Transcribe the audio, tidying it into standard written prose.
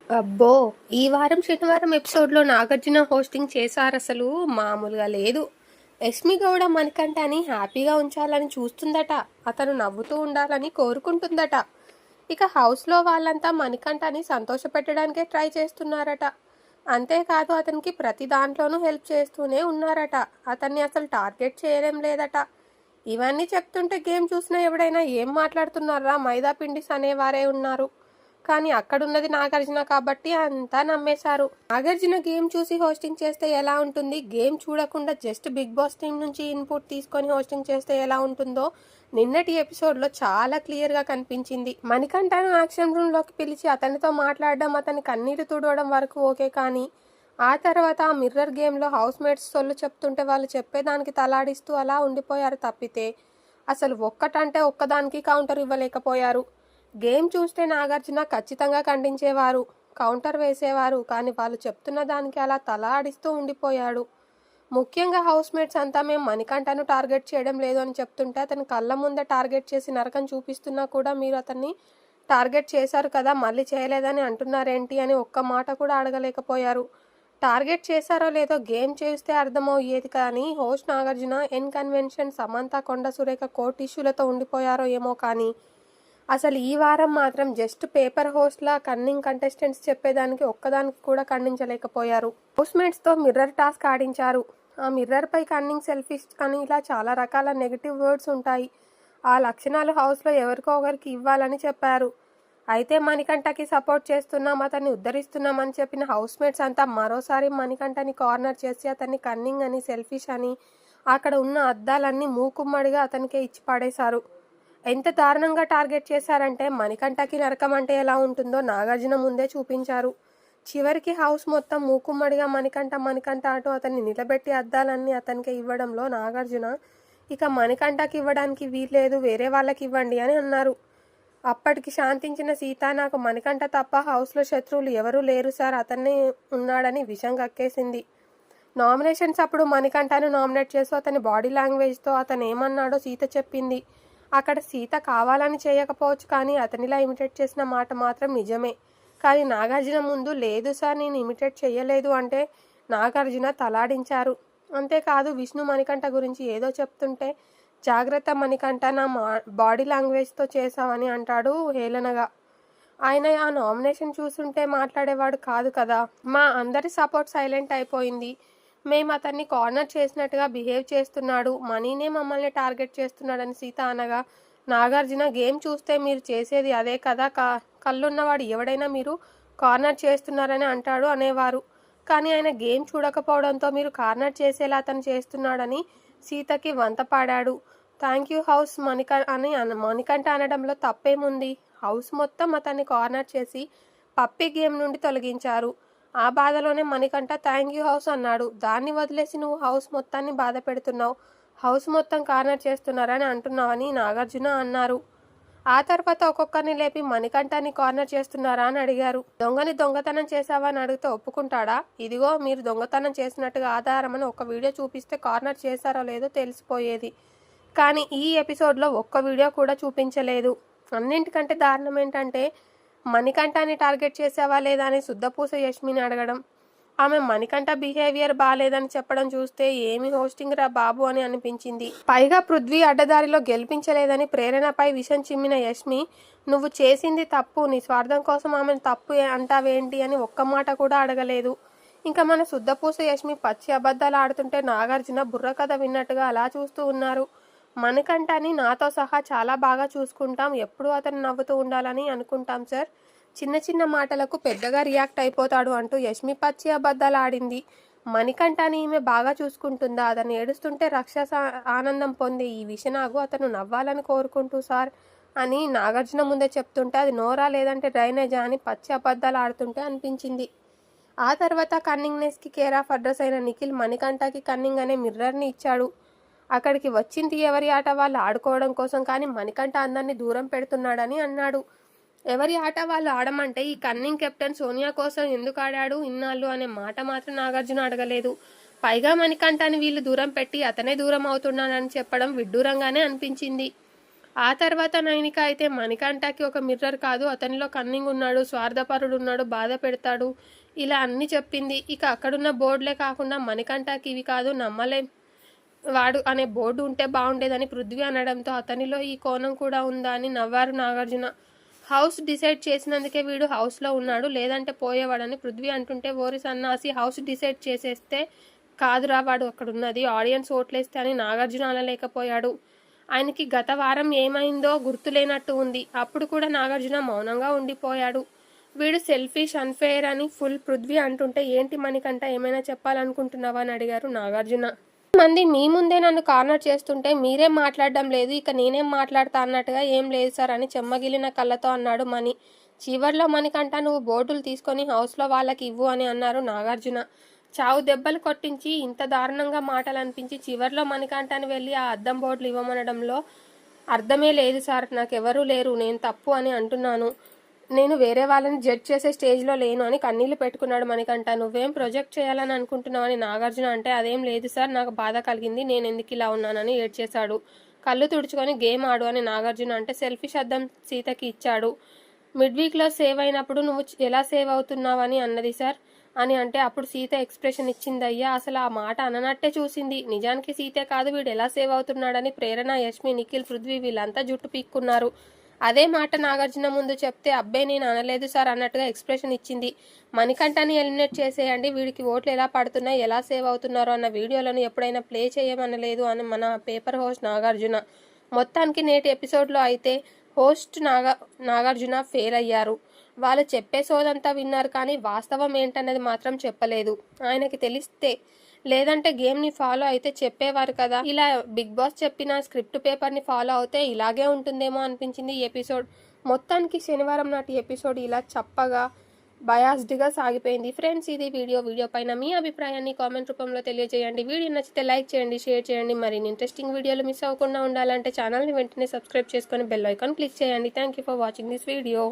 అబ్బో! ఈ వారం శనివారం ఎపిసోడ్‌లో నాగార్జున హోస్టింగ్ చేశారసలు మామూలుగా లేదు. యష్మి గౌడ మణికంఠని హ్యాపీగా ఉంచాలని చూస్తుందట. అతను నవ్వుతూ ఉండాలని కోరుకుంటుందట. ఇక హౌస్‌లో వాళ్ళంతా మణికంఠని సంతోషపెట్టడానికే ట్రై చేస్తున్నారట. అంతేకాదు అతనికి ప్రతి దాంట్లోనూ హెల్ప్ చేస్తూనే ఉన్నారట. అతన్ని అసలు టార్గెట్ చేయడం లేదట. ఇవన్నీ చెప్తుంటే గేమ్ చూసిన ఎవడైనా ఏం మాట్లాడుతున్నారా మైదా పిండిస్ అనేవారే ఉన్నారు. కానీ అక్కడున్నది నాగార్జున కాబట్టి అంతా నమ్మేశారు. నాగార్జున గేమ్ చూసి హోస్టింగ్ చేస్తే ఎలా ఉంటుంది, గేమ్ చూడకుండా జస్ట్ బిగ్ బాస్ టీం నుంచి ఇన్పుట్ తీసుకొని హోస్టింగ్ చేస్తే ఎలా ఉంటుందో నిన్నటి ఎపిసోడ్లో చాలా క్లియర్గా కనిపించింది. మణికంఠను యాక్షన్ రూమ్లోకి పిలిచి అతనితో మాట్లాడడం, అతని కన్నీరు తుడవడం వరకు ఓకే, కానీ ఆ తర్వాత ఆ మిర్రర్ గేమ్లో హౌస్ మేట్స్ సొల్లు చెప్తుంటే వాళ్ళు చెప్పేదానికి తలాడిస్తూ అలా ఉండిపోయారు తప్పితే అసలు ఒక్కటంటే ఒక్కదానికి కౌంటర్ ఇవ్వలేకపోయారు. గేమ్ చూస్తే నాగార్జున ఖచ్చితంగా ఖండించేవారు, కౌంటర్ వేసేవారు, కానీ వాళ్ళు చెప్తున్న దానికి అలా తల ఆడిస్తూ ఉండిపోయాడు. ముఖ్యంగా హౌస్ మేట్స్ అంతా మేము మణికంఠను టార్గెట్ చేయడం లేదు అని చెప్తుంటే అతని కళ్ళ ముందే టార్గెట్ చేసి నరకం చూపిస్తున్నా కూడా మీరు అతన్ని టార్గెట్ చేశారు కదా, మళ్ళీ చేయలేదని అంటున్నారేంటి అని ఒక్క మాట కూడా అడగలేకపోయారు. టార్గెట్ చేశారో లేదో గేమ్ చేస్తే అర్థమయ్యేది, కానీ host Nagarjuna N convention Samantha Konda Surekha court ఇష్యూలతో ఉండిపోయారో ఏమో, కానీ అసలు ఈ వారం మాత్రం జస్ట్ పేపర్ హోస్ట్లా కన్నింగ్ కంటెస్టెంట్స్ చెప్పేదానికి ఒక్కదానికి కూడా ఖండించలేకపోయారు. హౌస్మేట్స్తో మిర్రర్ టాస్క్ ఆడించారు. ఆ మిర్రర్పై కన్నింగ్, సెల్ఫిష్ అని ఇలా చాలా రకాల నెగిటివ్ వర్డ్స్ ఉంటాయి. ఆ లక్షణాలు హౌస్లో ఎవరికో ఒకరికి ఇవ్వాలని చెప్పారు. అయితే మణికంఠకి సపోర్ట్ చేస్తున్నాం, అతన్ని ఉద్ధరిస్తున్నామని చెప్పిన హౌస్మేట్స్ అంతా మరోసారి మణికంఠని కార్నర్ చేసి అతన్ని కన్నింగ్ అని, సెల్ఫిష్ అని, అక్కడ ఉన్న అద్దాలన్నీ మూకుమ్మడిగా అతనికే ఇచ్చి పడేశారు. ఎంత దారుణంగా టార్గెట్ చేశారంటే మణికంఠకి నరకం అంటే ఎలా ఉంటుందో నాగార్జున ముందే చూపించారు. చివరికి హౌస్ మొత్తం మూకుమ్మడిగా మణికంఠ మణికంఠ అంటూ అతన్ని నిలబెట్టి అద్దాలన్నీ అతనికి ఇవ్వడంలో నాగార్జున ఇక మణికంఠకి ఇవ్వడానికి వీల్లేదు, వేరే వాళ్ళకి ఇవ్వండి అని అన్నారు. అప్పటికి శాంతించిన సీత, నాకు మణికంఠ తప్ప హౌస్లో శత్రువులు ఎవరూ లేరు సార్, అతన్ని ఉన్నాడని విషం కక్కేసింది. నామినేషన్స్ అప్పుడు మణికంఠను నామినేట్ చేస్తూ అతని బాడీ లాంగ్వేజ్తో అతను ఏమన్నాడో సీత చెప్పింది. అక్కడ సీత కావాలని చేయకపోవచ్చు, కానీ అతనిలా ఇమిటేట్ చేసిన మాట మాత్రం నిజమే. కానీ నాగార్జున ముందు లేదు సార్ నేను ఇమిటేట్ చేయలేదు అంటే నాగార్జున తలాడించారు. అంతేకాదు విష్ణు మణికంఠ గురించి ఏదో చెప్తుంటే జాగ్రత్త మణికంఠ, నా బాడీ లాంగ్వేజ్తో చేశావని అంటాడు హేళనగా. ఆయన ఆ నామినేషన్ చూస్తుంటే మాట్లాడేవాడు కాదు కదా. మా అందరి సపోర్ట్ సైలెంట్ అయిపోయింది. మేము అతన్ని కార్నర్ చేసినట్టుగా బిహేవ్ చేస్తున్నాడు, మనీనే మమ్మల్ని టార్గెట్ చేస్తున్నాడని సీత అనగా, నాగార్జున గేమ్ చూస్తే మీరు చేసేది అదే కదా, కళ్ళున్నవాడు ఎవడైనా మీరు కార్నర్ చేస్తున్నారని అంటాడు అనేవారు. కానీ ఆయన గేమ్ చూడకపోవడంతో మీరు కార్నర్ చేసేలా అతను చేస్తున్నాడని సీతకి వంత పాడాడు. థ్యాంక్ యూ హౌస్ మణికంఠ అనడంలో తప్పేముంది. హౌస్ మొత్తం అతన్ని కార్నర్ చేసి పప్పి గేమ్ నుండి తొలగించారు. ఆ బాధలోనే మణికంఠ థ్యాంక్ యూ హౌస్ అన్నాడు. దాన్ని వదిలేసి నువ్వు హౌస్ మొత్తాన్ని బాధ పెడుతున్నావు, హౌస్ మొత్తం కార్నర్ చేస్తున్నారని అంటున్నావని నాగార్జున అన్నారు. ఆ తర్వాత ఒక్కొక్కరిని లేపి మణికంఠని కార్నర్ చేస్తున్నారా అని అడిగారు. దొంగని దొంగతనం చేశావని అడిగితే ఒప్పుకుంటాడా? ఇదిగో మీరు దొంగతనం చేసినట్టుగా ఆధారమని ఒక వీడియో చూపిస్తే కార్నర్ చేశారో లేదో తెలిసిపోయేది. కానీ ఈ ఎపిసోడ్లో ఒక్క వీడియో కూడా చూపించలేదు. అన్నింటికంటే దారుణం ఏంటంటే మణికంఠని టార్గెట్ చేసావా లేదా అని శుద్ధపూస యష్మిని అడగడం, ఆమె మణికంఠ బిహేవియర్ బాగాలేదని చెప్పడం చూస్తే ఏమి హోస్టింగ్ రా బాబు అని అనిపించింది. పైగా పృథ్వీ అడ్డదారిలో గెలిపించలేదని ప్రేరణపై విషం చిమ్మిన యష్మి, నువ్వు చేసింది తప్పు, నీ స్వార్థం కోసం ఆమెను తప్పు అంటావేంటి అని ఒక్క మాట కూడా అడగలేదు. ఇంకా మన శుద్ధపూస యష్మి పచ్చి అబద్ధాలు ఆడుతుంటే నాగార్జున బుర్ర కథ విన్నట్టుగా అలా చూస్తూ ఉన్నారు. మణికంఠని నాతో సహా చాలా బాగా చూసుకుంటాం, ఎప్పుడూ అతను నవ్వుతూ ఉండాలని అనుకుంటాం సార్, చిన్న చిన్న మాటలకు పెద్దగా రియాక్ట్ అయిపోతాడు అంటూ యష్మి పచ్చి అబద్ధాలు ఆడింది. మణికంఠని ఈమె బాగా చూసుకుంటుందా, అతను ఏడుస్తుంటే రాక్షస ఆనందం పొంది ఈ విషనాగు అతను నవ్వాలని కోరుకుంటూ సార్ అని నాగార్జున ముందే చెప్తుంటే అది నోరా లేదంటే డ్రైనేజా అని పచ్చి అబద్ధాలు ఆడుతుంటే అనిపించింది. ఆ తర్వాత కన్నింగ్నెస్కి కేర్ ఆఫ్ అడ్రస్ అయిన నిఖిల్ మణికంఠకి కన్నింగ్ అనే మిర్రర్ని ఇచ్చాడు. అక్కడికి వచ్చింది ఎవరి ఆట వాళ్ళు ఆడుకోవడం కోసం, కానీ మణికంఠ అందరినీ దూరం పెడుతున్నాడని అన్నాడు. ఎవరి ఆట వాళ్ళు ఆడమంటే ఈ కన్నింగ్ కెప్టెన్ సోనియా కోసం ఎందుకు ఆడాడు ఇన్నాళ్ళు అనే మాట మాత్రం నాగార్జున అడగలేదు. పైగా మణికంఠని వీళ్ళు దూరం పెట్టి అతనే దూరం అవుతున్నాడని చెప్పడం విడ్డూరంగానే అనిపించింది. ఆ తర్వాత నైనిక అయితే మణికంఠకి ఒక మిర్రర్ కాదు, అతనిలో కన్నింగ్ ఉన్నాడు, స్వార్థపరుడు ఉన్నాడు, బాధ పెడతాడు, ఇలా అన్నీ చెప్పింది. ఇక అక్కడున్న బోర్డులే కాకుండా మణికంఠకి ఇవి కాదు నమ్మలేం వాడు అనే బోర్డు ఉంటే బాగుండేదని పృథ్వీ అనడంతో అతనిలో ఈ కోణం కూడా ఉందా అని నవ్వారు నాగార్జున. హౌస్ డిసైడ్ చేసినందుకే వీడు హౌస్లో ఉన్నాడు, లేదంటే పోయేవాడని పృథ్వీ అంటుంటే ఓరి సన్నాసి హౌస్ డిసైడ్ చేసేస్తే కాదురా వాడు అక్కడున్నది, ఆడియన్స్ ఓట్లేస్తే అని నాగార్జున అనలేకపోయాడు. ఆయనకి గత వారం ఏమైందో గుర్తులేనట్టు ఉంది. అప్పుడు కూడా నాగార్జున మౌనంగా ఉండిపోయాడు. వీడు సెల్ఫిష్ అన్ఫెయిర్ అని ఫుల్ పృథ్వీ అంటుంటే ఏంటి మణికంఠ ఏమైనా చెప్పాలనుకుంటున్నావా అని అడిగారు నాగార్జున. మంది మీ ముందే నన్ను కార్నర్ చేస్తుంటే మీరేం మాట్లాడడం లేదు, ఇక నేనేం మాట్లాడతా అన్నట్టుగా ఏం లేదు సార్ అని చెమ్మగిలిన కళ్ళతో అన్నాడు మణి. చివర్లో మణికంఠ నువ్వు బోర్డులు తీసుకొని హౌస్లో వాళ్ళకి ఇవ్వు అని అన్నారు నాగార్జున. చావు దెబ్బలు కొట్టించి ఇంత దారుణంగా మాటలు అనిపించి చివర్లో మణికంఠని వెళ్ళి ఆ అద్దం బోర్డులు ఇవ్వమనడంలో అర్థమే లేదు సార్, నాకెవరూ లేరు, నేను తప్పు అని అంటున్నాను, నేను వేరే వాళ్ళని జడ్జ్ చేసే స్టేజ్లో లేను అని కన్నీళ్లు పెట్టుకున్నాడు మణికంఠ. నువ్వేం ప్రొజెక్ట్ చేయాలని అనుకుంటున్నావని నాగార్జున అంటే అదేం లేదు సార్, నాకు బాధ కలిగింది, నేను ఎందుకు ఇలా ఉన్నానని ఏడ్చేశాడు. కళ్ళు తుడుచుకొని గేమ్ ఆడు అని నాగార్జున అంటే సెల్ఫిష్ అద్దం సీతకి ఇచ్చాడు. మిడ్ వీక్లో సేవ్ అయినప్పుడు నువ్వు ఎలా సేవ్ అవుతున్నావని అన్నది సార్ అని అంటే అప్పుడు సీత ఎక్స్ప్రెషన్ ఇచ్చిందయ్యా, అసలు ఆ మాట అననట్టే చూసింది. నిజానికి సీతే కాదు వీడు ఎలా సేవ్ అవుతున్నాడని ప్రేరణ, యష్మి, నిఖిల్, పృథ్వీ వీళ్ళంతా జుట్టు పీక్కున్నారు. అదే మాట నాగార్జున ముందు చెప్తే అబ్బే నేను అనలేదు సార్ అన్నట్టుగా ఎక్స్ప్రెషన్ ఇచ్చింది. మణికంఠని ఎలిమినేట్ చేసేయండి, వీడికి ఓట్లు ఎలా పడుతున్నాయి, ఎలా సేవ్ అవుతున్నారో అన్న వీడియోలను ఎప్పుడైనా ప్లే చేయమనలేదు అని మన పేపర్ హోస్ట్ నాగార్జున. మొత్తానికి నేటి ఎపిసోడ్లో అయితే హోస్ట్ నాగార్జున ఫెయిల్ అయ్యారు. వాళ్ళు చెప్పే సోదంతా విన్నారు కానీ వాస్తవం ఏంటన్నది మాత్రం చెప్పలేదు. ఆయనకి తెలిస్తే లేదంటే గేమ్ని ఫాలో అయితే చెప్పేవారు కదా. ఇలా బిగ్ బాస్ చెప్పిన స్క్రిప్ట్ పేపర్ని ఫాలో అవుతే ఇలాగే ఉంటుందేమో అనిపించింది ఈ ఎపిసోడ్. మొత్తానికి శనివారం నాటి ఎపిసోడ్ ఇలా చప్పగా బయాస్డ్గా సాగిపోయింది. ఫ్రెండ్స్, ఇది వీడియో పైన మీ అభిప్రాయాన్ని కామెంట్ రూపంలో తెలియజేయండి. వీడియో నచ్చితే లైక్ చేయండి, షేర్ చేయండి. మరిన్ని ఇంట్రెస్టింగ్ వీడియోలు మిస్ అవ్వకుండా ఉండాలంటే ఛానల్ని వెంటనే సబ్స్క్రైబ్ చేసుకొని బెల్ ఐకాన్ క్లిక్ చేయండి. Thank you for watching this video.